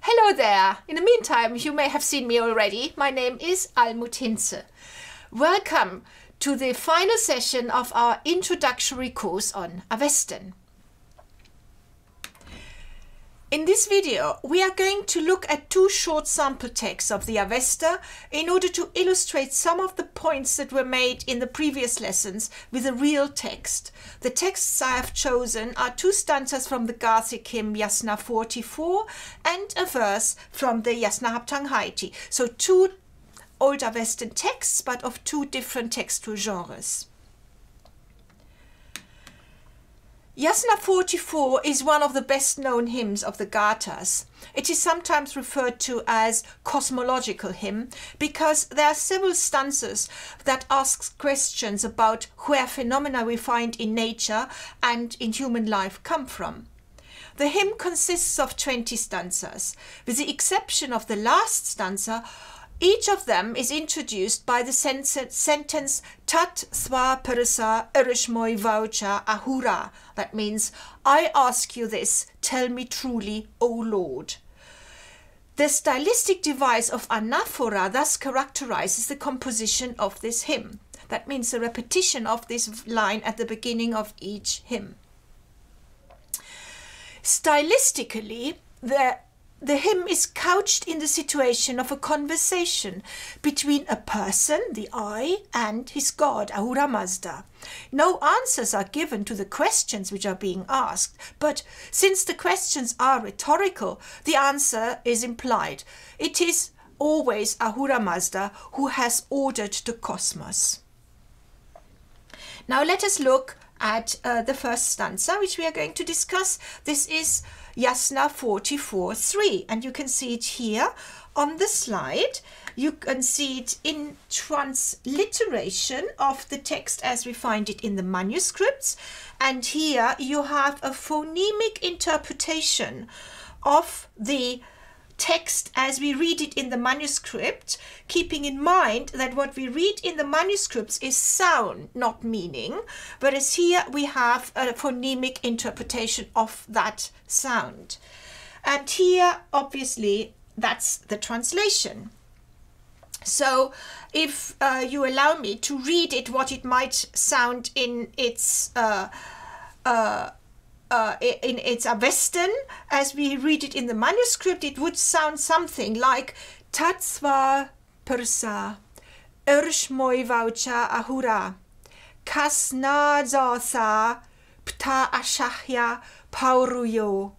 Hello there! In the meantime, you may have seen me already. My name is Almut Hintze. Welcome to the final session of our introductory course on Avestan. In this video, we are going to look at two short sample texts of the Avesta in order to illustrate some of the points that were made in the previous lessons with a real text. The texts I have chosen are two stanzas from the Gothic hymn Yasna 44 and a verse from the Yasna Haptaŋhāiti. So two Old Avestan texts, but of two different textual genres. Yasna 44 is one of the best known hymns of the Gathas. It is sometimes referred to as cosmological hymn because there are several stanzas that ask questions about where phenomena we find in nature and in human life come from. The hymn consists of 20 stanzas. With the exception of the last stanza, each of them is introduced by the sentence Tat sva persa erishmoi voucha ahura. That means, I ask you this, tell me truly, O Lord. The stylistic device of anaphora thus characterizes the composition of this hymn. That means the repetition of this line at the beginning of each hymn. Stylistically, the hymn is couched in the situation of a conversation between a person, the I, and his god, Ahura Mazda. No answers are given to the questions which are being asked, but since the questions are rhetorical, the answer is implied. It is always Ahura Mazda who has ordered the cosmos. Now let us look at the first stanza, which we are going to discuss. This is Yasna 44:3, and you can see it here on the slide. You can see it in transliteration of the text as we find it in the manuscripts, and here you have a phonemic interpretation of the text as we read it in the manuscript, keeping in mind that what we read in the manuscripts is sound, not meaning, whereas here we have a phonemic interpretation of that sound. And here, obviously, that's the translation. So if you allow me to read it, what it might sound in its Avestan, as we read it in the manuscript, it would sound something like Tat sva persa erishmoi voucha ahura kasna zotha pta ashahya pauruyo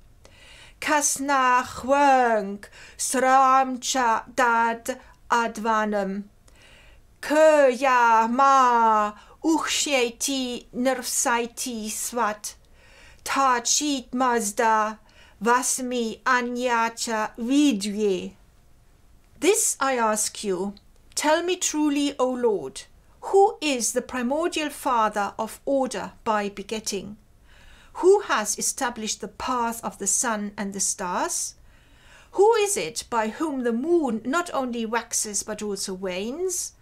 kasna chweng sramcha dad advanam kya ma uchshieti nervsaiti swat Ta cheat Mazda Vasmi Anyacha Vidye. This I ask you, tell me truly, O Lord, who is the primordial father of order by begetting? Who has established the path of the sun and the stars? Who is it by whom the moon not only waxes but also wanes?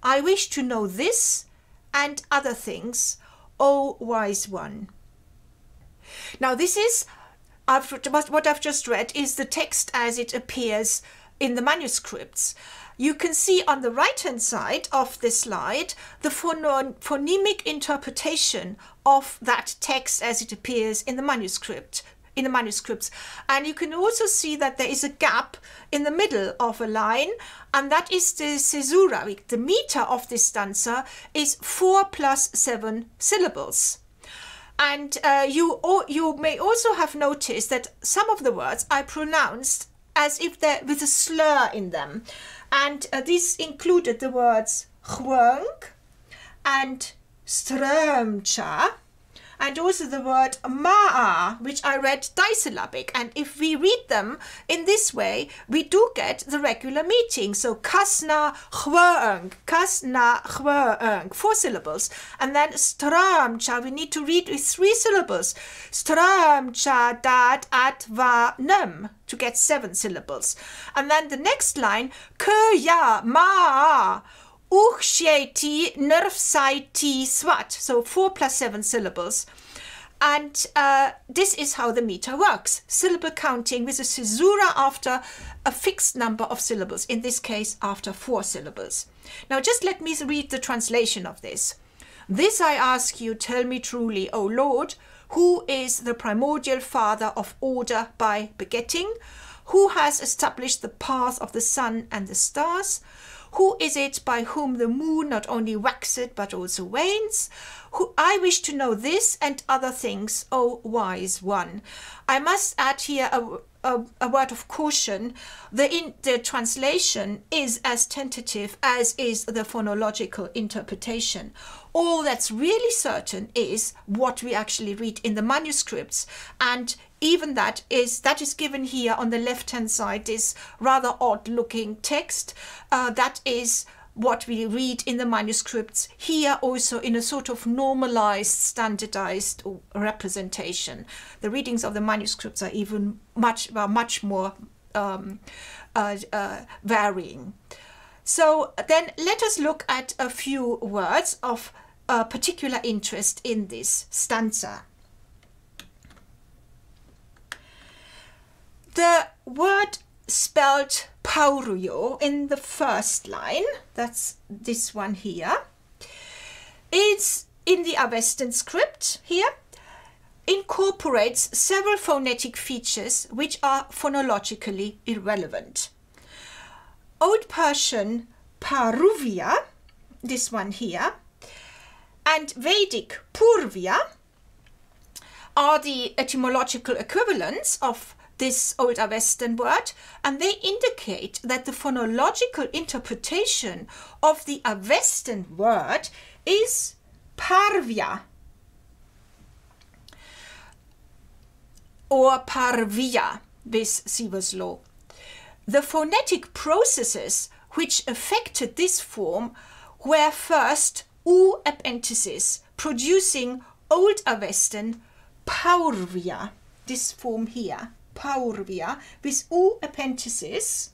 I wish to know this and other things, O wise one. Now this is, what I've just read is the text as it appears in the manuscripts. You can see on the right hand side of this slide the phonemic interpretation of that text as it appears in the manuscripts. And you can also see that there is a gap in the middle of a line, and that is the caesura. The meter of this stanza is 4 + 7 syllables. And you may also have noticed that some of the words are pronounced as if they're with a slur in them. And this included the words chweng and strömcha, and also the word ma'a, which I read disyllabic. And if we read them in this way, we do get the regular meaning. So kasna chweng, 4 syllables. And then strömcha, we need to read with 3 syllables. Strömcha dad advanam, to get 7 syllables. And then the next line, kya ma'a, uchshieti nervsaiti swat, so 4 + 7 syllables. And this is how the meter works. Syllable counting with a caesura after a fixed number of syllables, in this case after 4 syllables. Now just let me read the translation of this. This I ask you, tell me truly, O Lord, who is the primordial father of order by begetting? Who has established the path of the sun and the stars? Who is it by whom the moon not only waxeth but also wanes? Who I wish to know this and other things, O wise one. I must add here a word of caution. The translation is as tentative as is the phonological interpretation. All that's really certain is what we actually read in the manuscripts, and even that is given here on the left hand side, this rather odd looking text. That is what we read in the manuscripts here, also in a sort of normalized, standardized representation. The readings of the manuscripts are even much more varying. So then let us look at a few words of particular interest in this stanza. The word spelled paurio in the first line, that's this one here, is in the Avestan script here, incorporates several phonetic features which are phonologically irrelevant. Old Persian paruvia, this one here, and Vedic purvia are the etymological equivalents of this Old Avestan word, and they indicate that the phonological interpretation of the Avestan word is parvia or parvia with Siever's law. The phonetic processes which affected this form were first U epenthesis, producing Old Avestan paurvia, this form here, paurvia, with U epenthesis,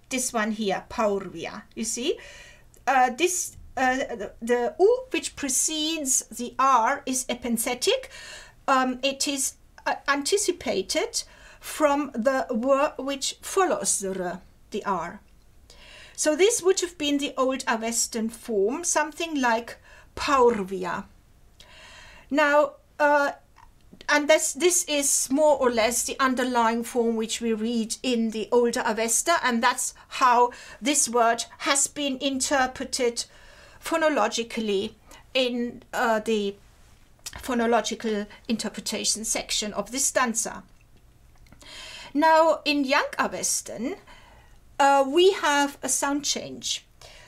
this one here, paurvia, you see, the U which precedes the R is epenthetic. It is anticipated from the W which follows the R. So this would have been the Old Avestan form, something like paurvia. Now, and this is more or less the underlying form which we read in the Older Avesta, and that's how this word has been interpreted phonologically in the phonological interpretation section of this stanza. Now, in Young Avestan, we have a sound change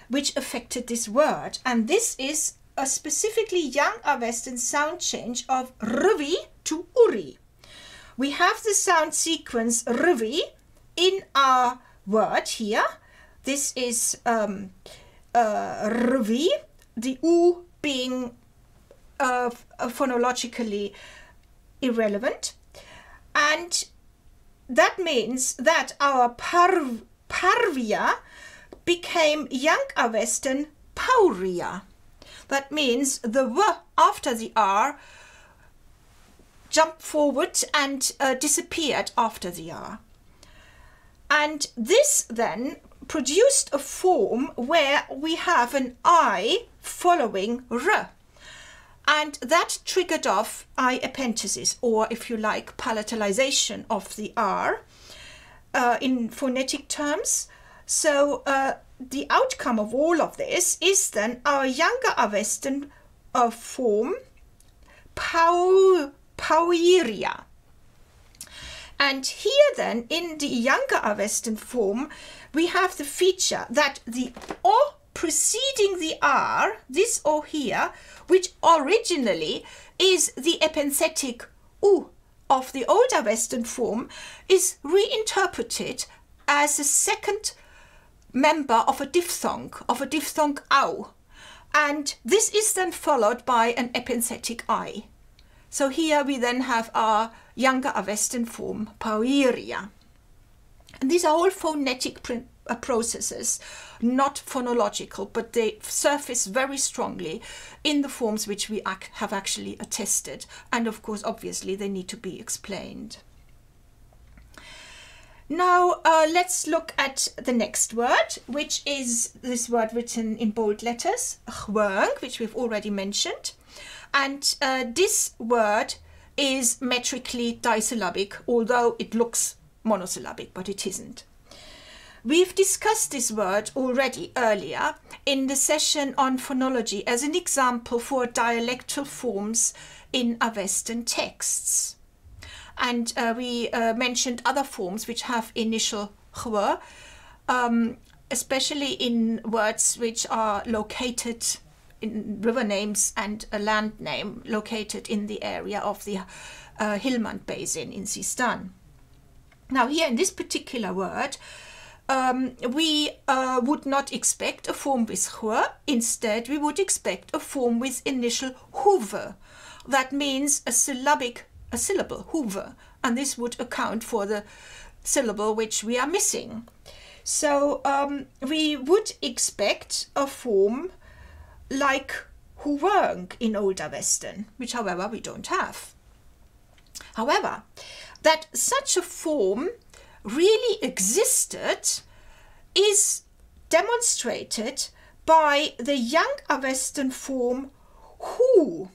which affected this word, and this is a specifically Young Avestan sound change of rvi to uri. We have the sound sequence rvi in our word here. This is rvi, the u being phonologically irrelevant, and that means that our parvia became Young Avestan pauria. That means the W after the R jumped forward and disappeared after the R. And this then produced a form where we have an I following R. And that triggered off I epenthesis, or if you like, palatalization of the R in phonetic terms. So the outcome of all of this is then our Younger Avestan form, pauiria. And here then, in the Younger Avestan form, we have the feature that the O preceding the R, this O here, which originally is the epenthetic U of the Old Avestan form, is reinterpreted as a second member of a diphthong au, and this is then followed by an epenthetic I. So here we then have our Younger Avestan form, pauiria. And these are all phonetic processes, not phonological, but they surface very strongly in the forms which we have actually attested. And of course, obviously, they need to be explained. Now, let's look at the next word, which is this word written in bold letters, hvng, which we've already mentioned. And this word is metrically disyllabic, although it looks monosyllabic, but it isn't. We've discussed this word already earlier in the session on phonology as an example for dialectal forms in Avestan texts. And we mentioned other forms which have initial hw, especially in words which are located in river names and a land name located in the area of the Helmand Basin in Sistan. Now here in this particular word, we would not expect a form with hw. Instead, we would expect a form with initial huve. That means a syllable, huve, and this would account for the syllable which we are missing. So we would expect a form like hvng in Old Avestan, which however we don't have. However, that such a form really existed is demonstrated by the Young Avestan form who.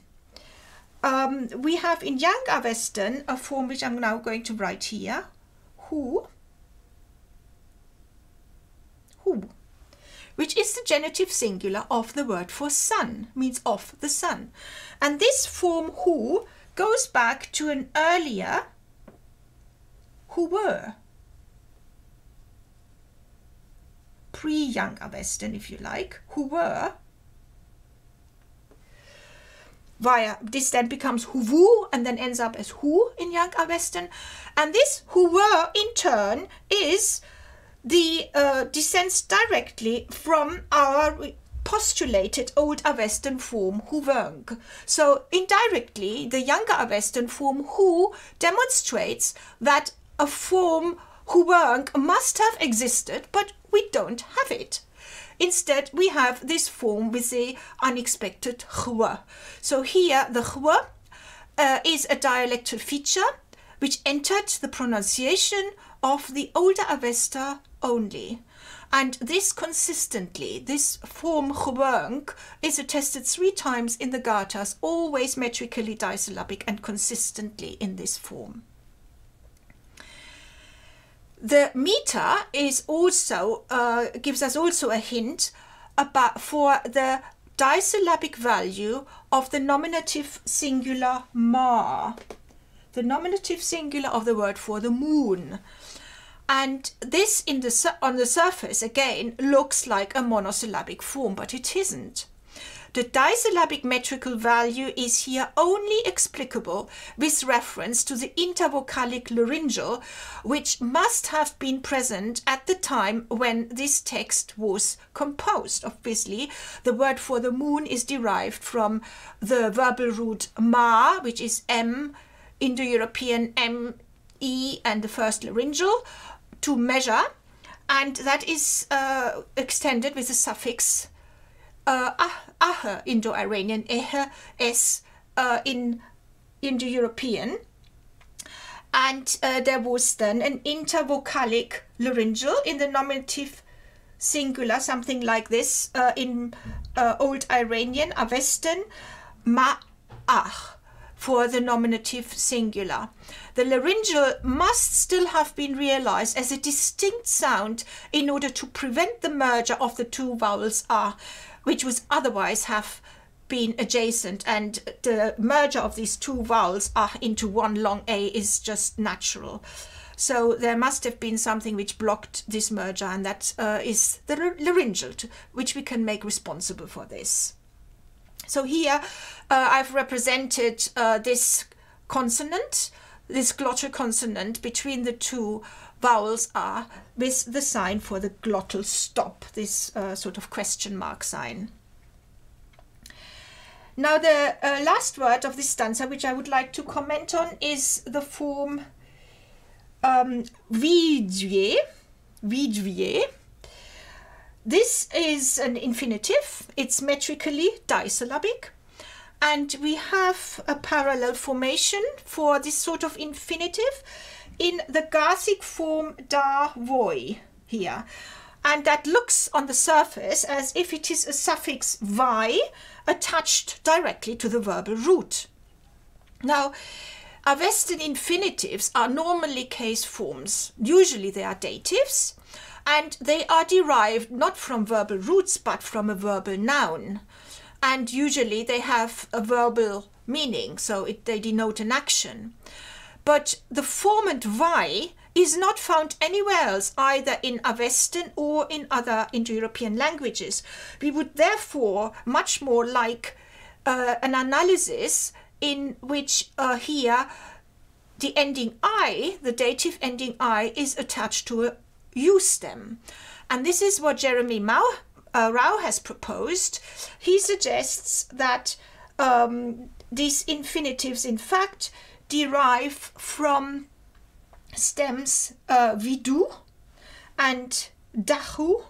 We have in Young Avestan a form which I'm now going to write here, who, which is the genitive singular of the word for sun, means of the sun. And this form who goes back to an earlier who were, pre-Young Avestan, if you like, who were. Via this then becomes huvu and then ends up as who in Young Avestan. And this who were in turn is the descends directly from our postulated Old Avestan form hvng. So indirectly, the Younger Avestan form who demonstrates that a form hvng must have existed, but we don't have it. Instead, we have this form with the unexpected hw. So here, the hw is a dialectal feature which entered the pronunciation of the Older Avesta only. And this consistently, this form hvng is attested 3 times in the Gathas, always metrically disyllabic and consistently in this form. The meter is also gives us also a hint for the disyllabic value of the nominative singular ma, the nominative singular of the word for the moon. And this on the surface again looks like a monosyllabic form, but it isn't. The disyllabic metrical value is here only explicable with reference to the intervocalic laryngeal, which must have been present at the time when this text was composed. Obviously, the word for the moon is derived from the verbal root ma, which is M, Indo-European M, E, and the first laryngeal, to measure, and that is extended with the suffix Indo-Iranian, s in Indo-European, and there was then an intervocalic laryngeal in the nominative singular, something like this in Old Iranian, Avestan, ma'ach, for the nominative singular. The laryngeal must still have been realized as a distinct sound in order to prevent the merger of the 2 vowels ah, which would otherwise have been adjacent, and the merger of these 2 vowels ah into one long a is just natural. So there must have been something which blocked this merger, and that is the laryngeal, which we can make responsible for this. So here I've represented this consonant, this glottal consonant between the 2 vowels are with the sign for the glottal stop, this sort of question mark sign. Now the last word of this stanza which I would like to comment on is the form vidue, This is an infinitive. It's metrically disyllabic. And we have a parallel formation for this sort of infinitive in the Gathic form da voi here. And that looks on the surface as if it is a suffix vai attached directly to the verbal root. Now, Avestan infinitives are normally case forms. Usually they are datives, and they are derived not from verbal roots but from a verbal noun. And usually they have a verbal meaning, so they denote an action. But the formant vai is not found anywhere else, either in Avestan or in other Indo-European languages. We would therefore much more like an analysis in which here the ending I, the dative ending I, is attached to a U stem. And this is what Jeremy Rao has proposed. He suggests that these infinitives in fact derive from stems vidu and dahu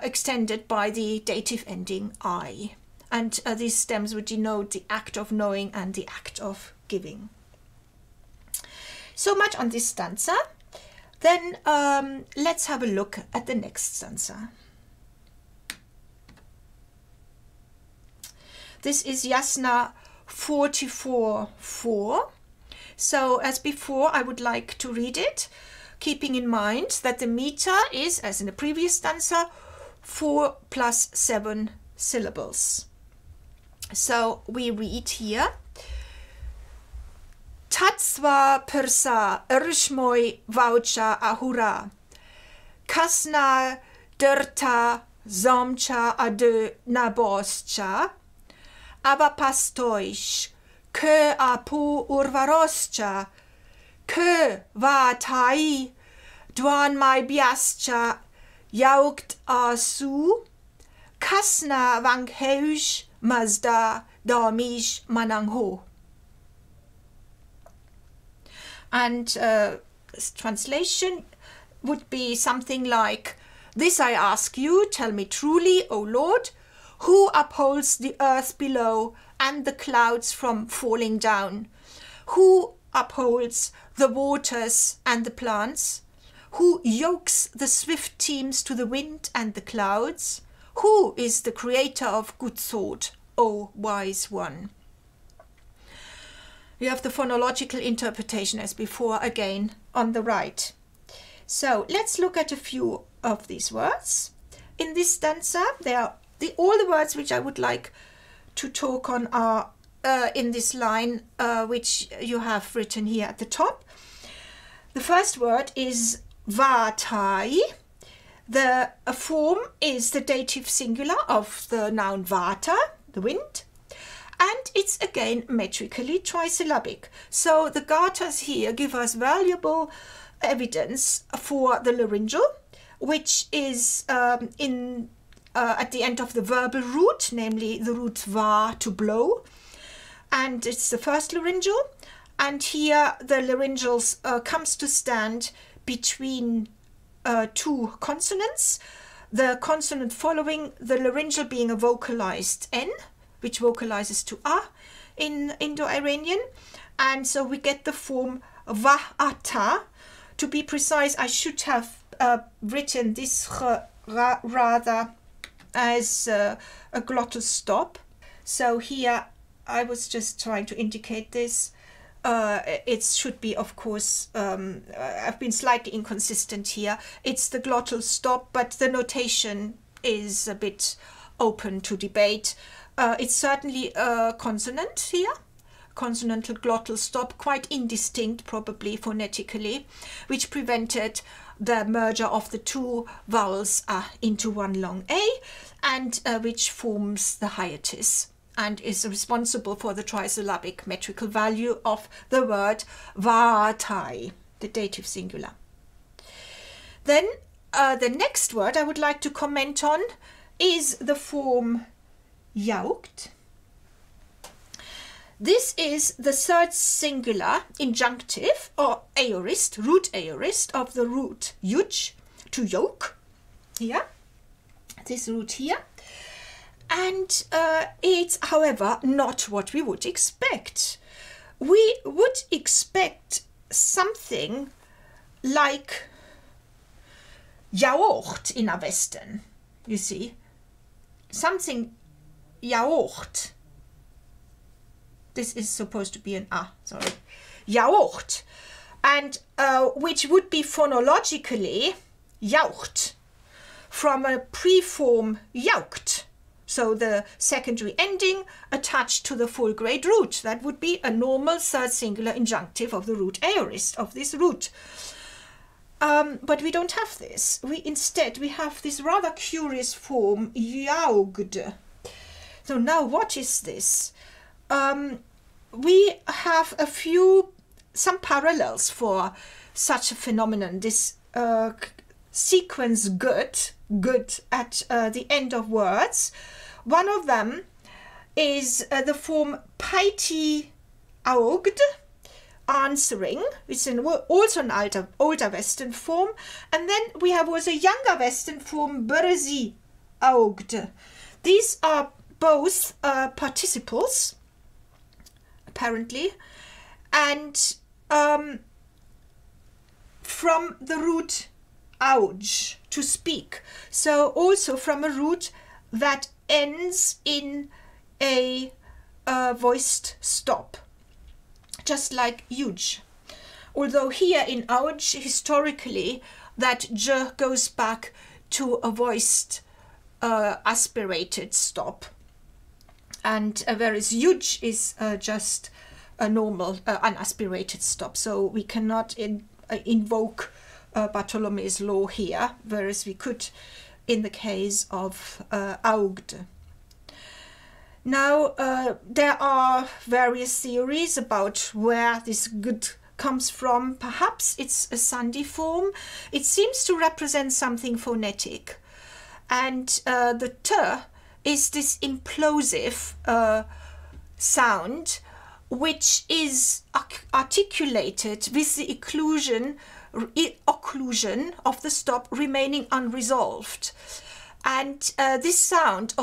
extended by the dative ending I. And these stems would denote the act of knowing and the act of giving. So much on this stanza. Then let's have a look at the next stanza. This is Yasna 44:4. So as before, I would like to read it, keeping in mind that the meter is, as in the previous stanza, 4 plus 7 syllables. So we read here. Tatsva persa ershmoi vaucha ahura. Kasna derta zomcha ade naboscha. Avapastoish ke apu urvaroscha. Ke vatai dwan mai biascha yaugt asu. Kasna vangheush mazda damish manangho. And translation would be something like, this I ask you, tell me truly, O Lord, who upholds the earth below and the clouds from falling down? Who upholds the waters and the plants? Who yokes the swift teams to the wind and the clouds? Who is the creator of good thought, O wise one? We have the phonological interpretation as before, again on the right. So let's look at a few of these words. In this stanza, all the words which I would like to talk on are in this line, which you have written here at the top. The first word is vatai. The form is the dative singular of the noun vata, the wind. And it's again metrically trisyllabic. So the gathas here give us valuable evidence for the laryngeal, which is at the end of the verbal root, namely the root va, to blow. And it's the first laryngeal. And here the laryngeals comes to stand between two consonants. The consonant following the laryngeal being a vocalized N, which vocalizes to A in Indo-Iranian. And so we get the form va-ata. To be precise, I should have written this rather as a glottal stop. So here I was just trying to indicate this. It should be, of course, I've been slightly inconsistent here. It's the glottal stop, but the notation is a bit open to debate. It's certainly a consonant here, consonantal glottal stop, quite indistinct probably phonetically, which prevented the merger of the two vowels into one long A, and which forms the hiatus and is responsible for the trisyllabic metrical value of the word vatai, the dative singular. Then the next word I would like to comment on is the form yaugt. This is the third singular injunctive or aorist, root aorist of the root yuj, to yoke. here, this root here. And it's, however, not what we would expect. We would expect something like jaucht in Avestan, you see. Something jaucht. This is supposed to be an A, sorry. Jaucht. And which would be phonologically jaucht, from a preform jaucht. So the secondary ending attached to the full grade root. That would be a normal third singular injunctive of the root aorist, of this root. But we don't have this. Instead, we have this rather curious form, jaugd. So now what is this? We have some parallels for such a phenomenon. This sequence good at the end of words. One of them is the form paiti augd, answering. It's also an Old Avestan form. And then we have also a Young Avestan form, berzi augd. These are both participles, apparently, and from the root auge, to speak. So also from a root that ends in a voiced stop, just like huge. Although here in auge, historically, that j goes back to a voiced aspirated stop, and whereas huge is just a normal unaspirated stop. So we cannot invoke Bartholomew's law here, whereas we could in the case of augd. Now there are various theories about where this good comes from. Perhaps it's a Sandhi form. It seems to represent something phonetic, and the t is this implosive sound, which is articulated with the occlusion of the stop remaining unresolved. And this sound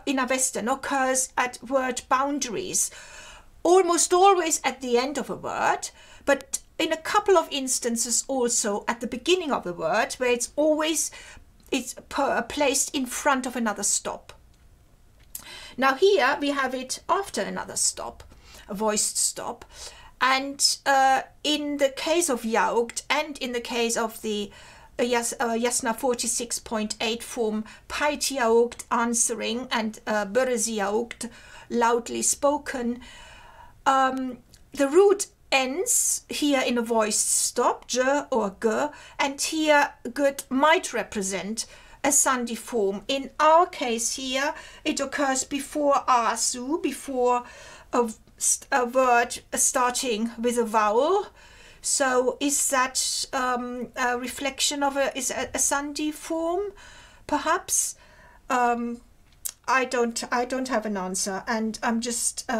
in Avestan occurs at word boundaries, almost always at the end of a word, but in a couple of instances also at the beginning of the word, where it's placed in front of another stop. Now here we have it after another stop, a voiced stop. And in the case of jaugd and in the case of the Yasna 46.8 form, paiti jaugd, answering, and berzi jaugd, loudly spoken, the root ends here in a voiced stop, j or g, and here good might represent a Sandhi form. In our case here, it occurs before asu, before a word starting with a vowel. So is that a reflection of a Sandhi form, perhaps? I don't have an answer, and I'm just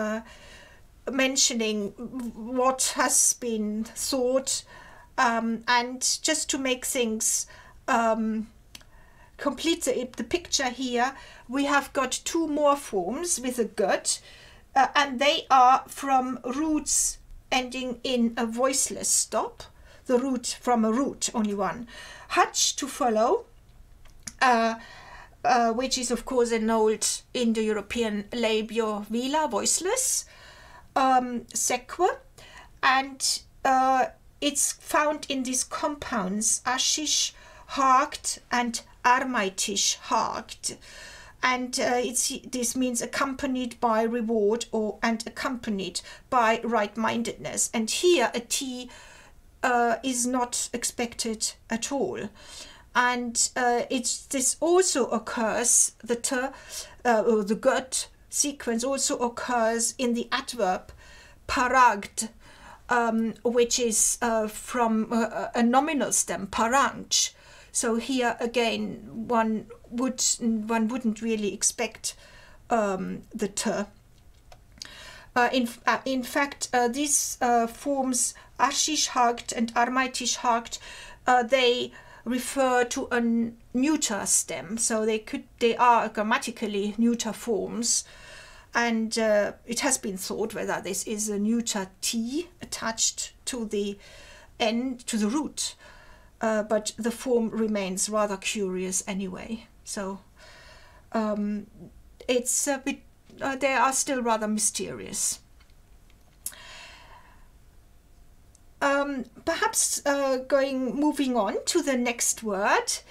mentioning what has been thought, and just to make things complete the picture here, we have got two more forms with a gut, and they are from roots ending in a voiceless stop, the root from a root, only one. Hutch to follow, which is of course an old Indo-European labio-vela, voiceless, seque, and it's found in these compounds, ashish hagt and armaitish hagt. And this means accompanied by reward and accompanied by right-mindedness. And here a T is not expected at all. And this also occurs, the T, or the gut sequence also occurs in the adverb paragd, which is from a nominal stem, paranch. So here again, one wouldn't really expect the T. In fact, these forms ashish hagt and armaitish hagt, they refer to a neuter stem, so they are grammatically neuter forms, and it has been thought whether this is a neuter t attached to the end, to the root, but the form remains rather curious anyway. So it's a bit, they are still rather mysterious. Perhaps moving on to the next word,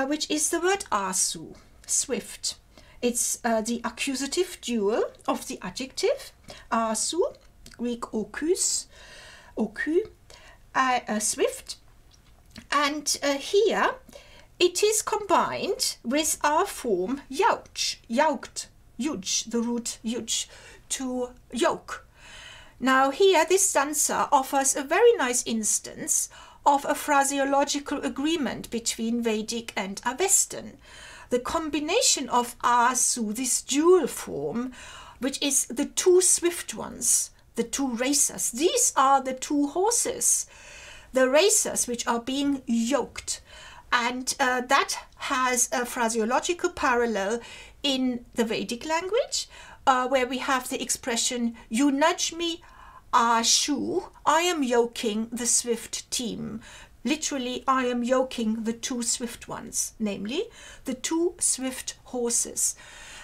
which is the word asu, swift. It's the accusative dual of the adjective asu, Greek okys, swift, and here it is combined with our form yaukt, the root yuj, to yoke. Now here this stanza offers a very nice instance of a phraseological agreement between Vedic and Avestan. The combination of asu, this dual form, which is the two swift ones, the two racers. These are the two horses, the racers which are being yoked. And that has a phraseological parallel in the Vedic language, where we have the expression, you nudge me, ashu, I am yoking the swift team. Literally, I am yoking the two swift ones, namely the two swift horses.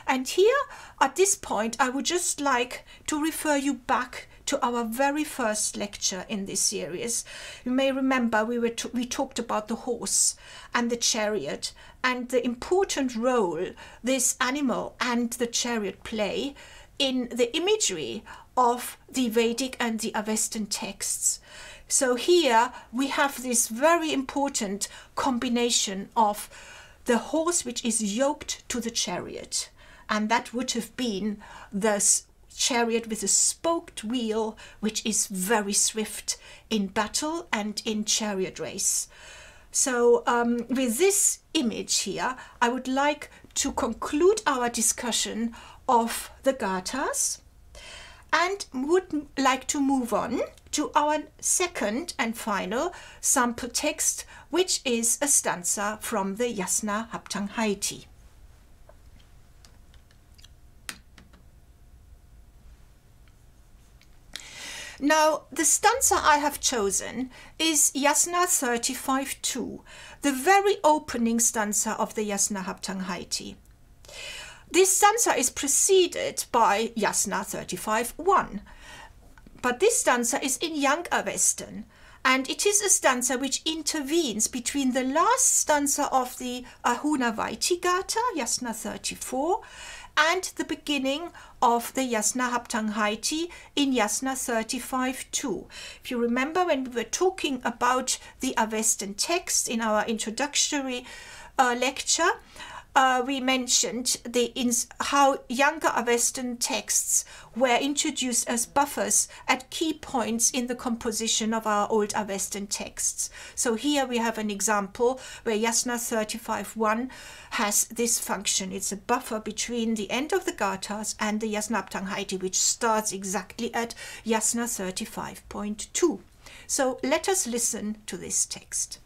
And here, at this point, I would just like to refer you back to our very first lecture in this series. You may remember we talked about the horse and the chariot and the important role this animal and the chariot play in the imagery of the Vedic and the Avestan texts. So here we have this very important combination of the horse which is yoked to the chariot, and that would have been the chariot with a spoked wheel, which is very swift in battle and in chariot race. So with this image here, I would like to conclude our discussion of the gathas and would like to move on to our second and final sample text, which is a stanza from the Yasna Haptaŋhāiti. Now, the stanza I have chosen is Yasna 35:2, the very opening stanza of the Yasna Haptaŋhāiti. This stanza is preceded by Yasna 35:1, but this stanza is in Young Avestan, and it is a stanza which intervenes between the last stanza of the Ahunavaiti Gatha, Yasna 34, and the beginning of the Yasna Haptaŋhāiti in Yasna 35:2. If you remember, when we were talking about the Avestan text in our introductory lecture, we mentioned how younger Avestan texts were introduced as buffers at key points in the composition of our Old Avestan texts. So here we have an example where Yasna 35:1 has this function. It's a buffer between the end of the gathas and the Yasna Haptaŋhāiti, which starts exactly at Yasna 35.2. So let us listen to this text.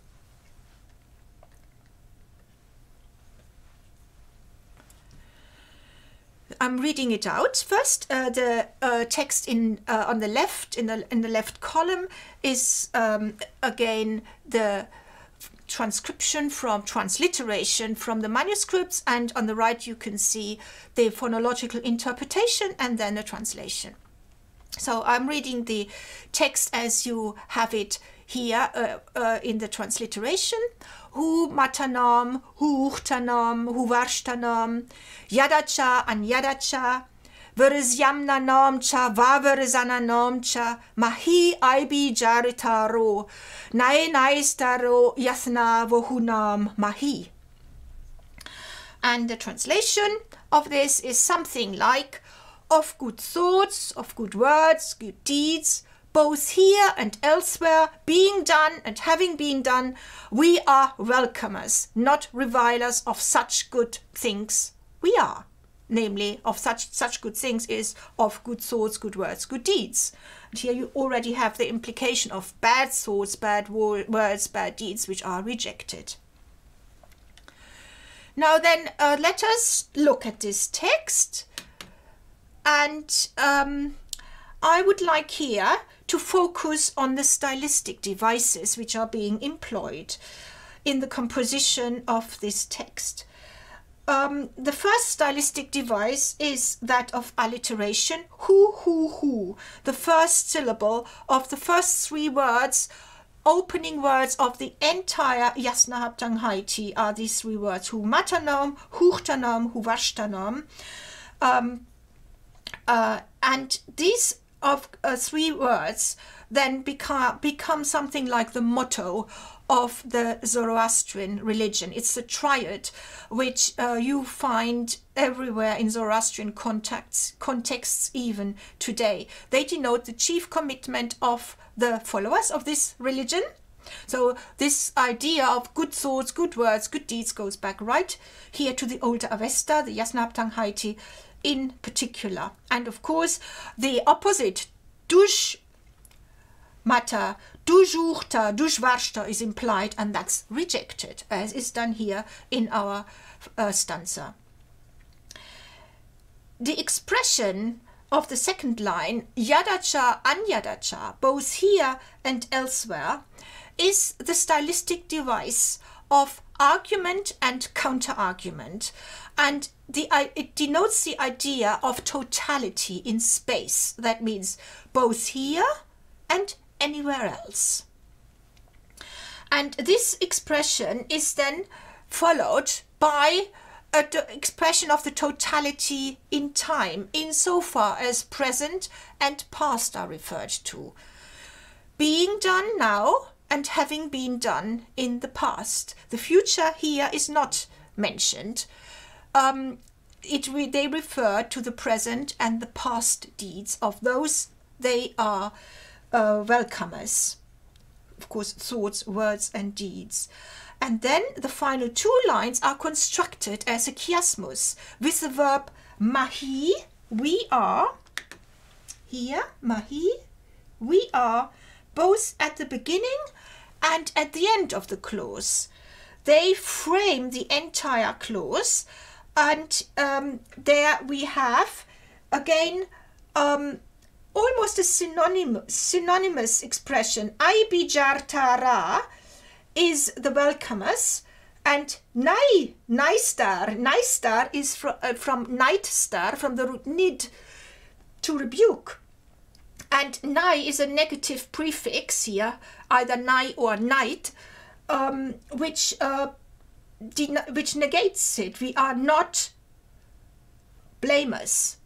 I'm reading it out. First, the text on the left, in the left column, is again the transliteration from the manuscripts, and on the right you can see the phonological interpretation and then the translation. So I'm reading the text as you have it here in the transliteration. Hu matanam, hu uchtanam, hu varshtanam, yadacha an yadacha, verizyamna namcha, vaverzana namcha, mahi aibi jaritaro, nae naistaro yasna vohunam mahi. And the translation of this is something like, of good thoughts, of good words, good deeds, both here and elsewhere, being done and having been done, we are welcomers, not revilers of such good things. We are. namely of such good things, is of good thoughts, good words, good deeds. And here you already have the implication of bad thoughts, bad words, bad deeds, which are rejected. Now then, let us look at this text, and I would like here to focus on the stylistic devices which are being employed in the composition of this text. The first stylistic device is that of alliteration, who. The first syllable of the first three words, opening words of the entire Yasna Haptaŋhāiti, are these three words: hu matanam, huchtanam, hu vashtanam. And these three words then become something like the motto of the Zoroastrian religion. It's the triad which you find everywhere in Zoroastrian contexts even today. They denote the chief commitment of the followers of this religion. So this idea of good thoughts, good words, good deeds goes back right here to the Old Avestan, the Yasna Haptaŋhāiti in particular. And of course the opposite, dush mata, dushurta, dushvarshta, is implied, and that's rejected, as is done here in our stanza. The expression of the second line, yadacha, anyadacha, both here and elsewhere, is the stylistic device of argument and counter-argument, and it denotes the idea of totality in space. That means both here and anywhere else. And this expression is then followed by an expression of the totality in time, insofar as present and past are referred to. Being done now and having been done in the past. The future here is not mentioned. They refer to the present and the past deeds of those they are welcomers. Of course, thoughts, words, and deeds. And then the final two lines are constructed as a chiasmus with the verb mahi, we are. Here, mahi, we are, both at the beginning and at the end of the clause. They frame the entire clause, and there we have again almost a synonymous expression. Aibijartara is the welcomers, and naistar is from night star, from the root nid, to rebuke. And nai is a negative prefix here, either nai or night, which negates it. We are not blamers.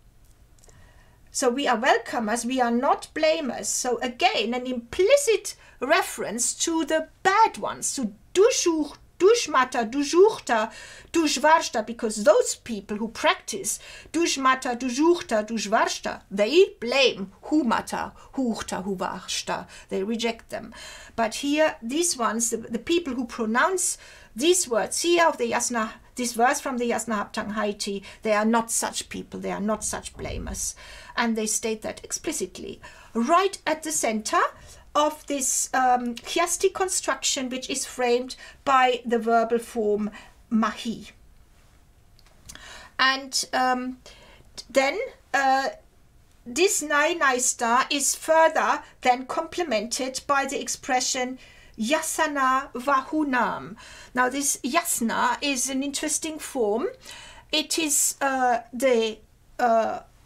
So we are welcomers, we are not blamers. So again, an implicit reference to the bad ones, to dushmata, dushurta, dushvarshta, because those people who practice dushmata, dushurta, dushvarshta, they blame humata, hurta, huvarshta. They reject them. But here, these ones, the people who pronounce these words here of the Yasna, this verse from the Yasna Haptaŋhāiti, they are not such people, they are not such blamers. And they state that explicitly. Right at the center of this chiastic construction, which is framed by the verbal form mahi. And then this naistar is further then complemented by the expression yasana vahunam. Now this yasna is an interesting form. It is the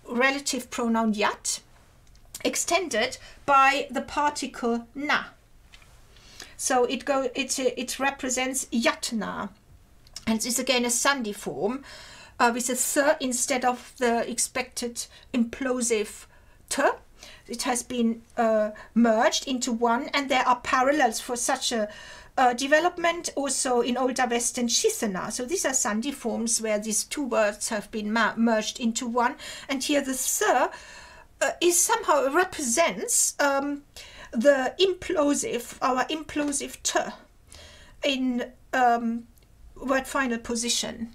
relative pronoun yat, extended by the particle na. So it represents yatna, and it's again a sandhi form with a th instead of the expected implosive t. It has been merged into one, and there are parallels for such a development also in Old Avestan shithana. So these are sandhi forms where these two words have been merged into one, and here the th is somehow represents the implosive, our implosive t in word final position.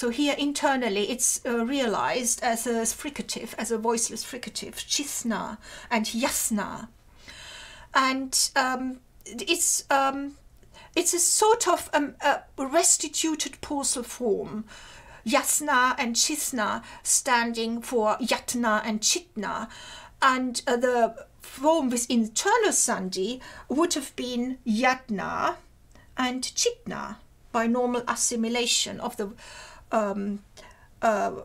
So here internally it's realized as a fricative, as a voiceless fricative, Chisna and Yasna. And it's a sort of a restituted posal form. Yasna and Chisna standing for Yatna and Chitna. And the form with internal sandhi would have been Yatna and Chitna by normal assimilation of the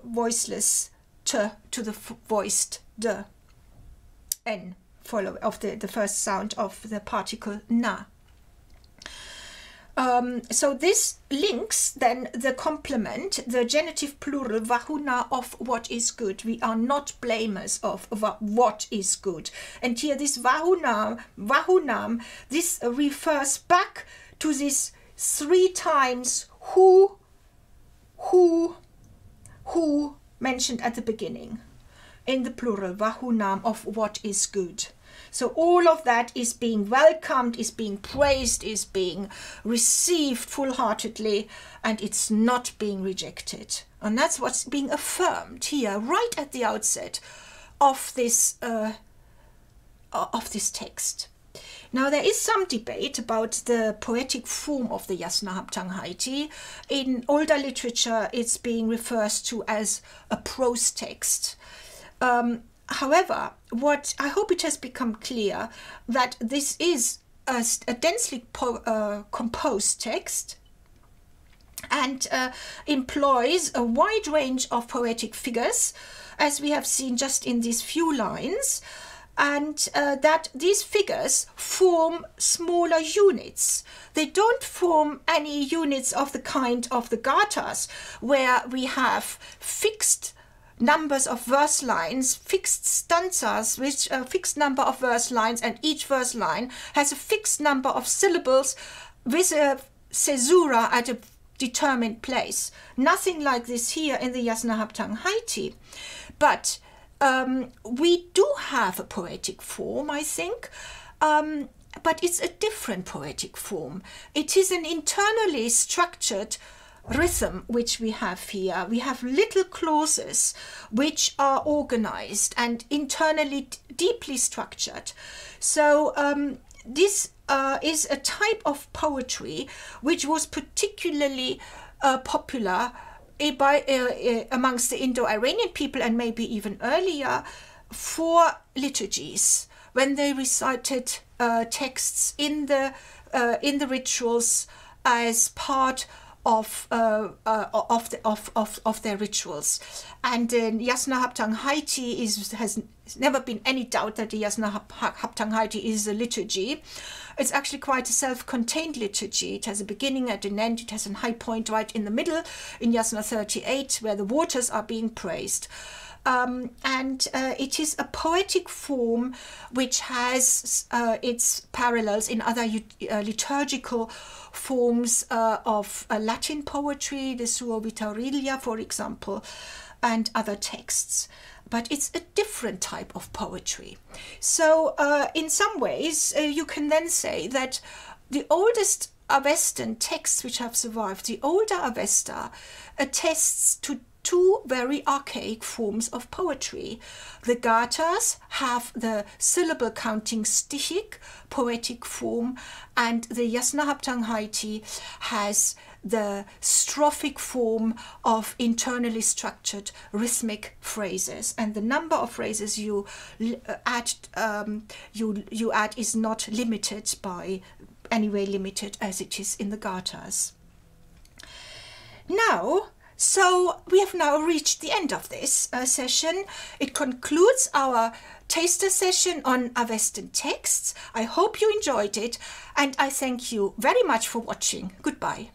voiceless t to the voiced d, n, follow of the first sound of the particle na. So this links then the complement, the genitive plural vahuna of what is good. We are not blamers of what is good. And here this vahunam, this refers back to this 3 times who mentioned at the beginning in the plural vahunam of what is good. So all of that is being welcomed, is being praised, is being received full-heartedly, and it's not being rejected. And that's what's being affirmed here right at the outset of this text. Now there is some debate about the poetic form of the Yasna Haptaŋhāiti. In older literature it's being referred to as a prose text. However, what I hope it has become clear that this is a densely composed text and employs a wide range of poetic figures, as we have seen just in these few lines, and that these figures form smaller units. They don't form any units of the kind of the gathas, where we have fixed numbers of verse lines, fixed stanzas, which a fixed number of verse lines, and each verse line has a fixed number of syllables with a caesura at a determined place. Nothing like this here in the Yasna Haptaŋhāiti. But we do have a poetic form, I think, but it's a different poetic form. It is an internally structured rhythm which we have here. We have little clauses which are organized and internally deeply structured. So this is a type of poetry which was particularly popular amongst the Indo-Iranian people, and maybe even earlier, for liturgies, when they recited texts in the rituals as part of their rituals. And Yasna Haptaŋhāiti has never been any doubt that the Yasna Haptaŋhāiti is a liturgy. It's actually quite a self-contained liturgy. It has a beginning and an end. It has a high point right in the middle in Yasna 38, where the waters are being praised. And it is a poetic form which has its parallels in other liturgical forms of Latin poetry, the Suo Vitalilia, for example, and other texts. But it's a different type of poetry. So in some ways, you can then say that the oldest Avestan texts which have survived, the older Avesta, attests to 2 very archaic forms of poetry. The gathas have the syllable counting stichic poetic form, and the Yasna Haptaŋhāiti has the strophic form of internally structured rhythmic phrases. And the number of phrases you add is not limited by anyway limited as it is in the gathas. Now, so we have now reached the end of this session. It concludes our taster session on Avestan texts. I hope you enjoyed it, and I thank you very much for watching. Goodbye.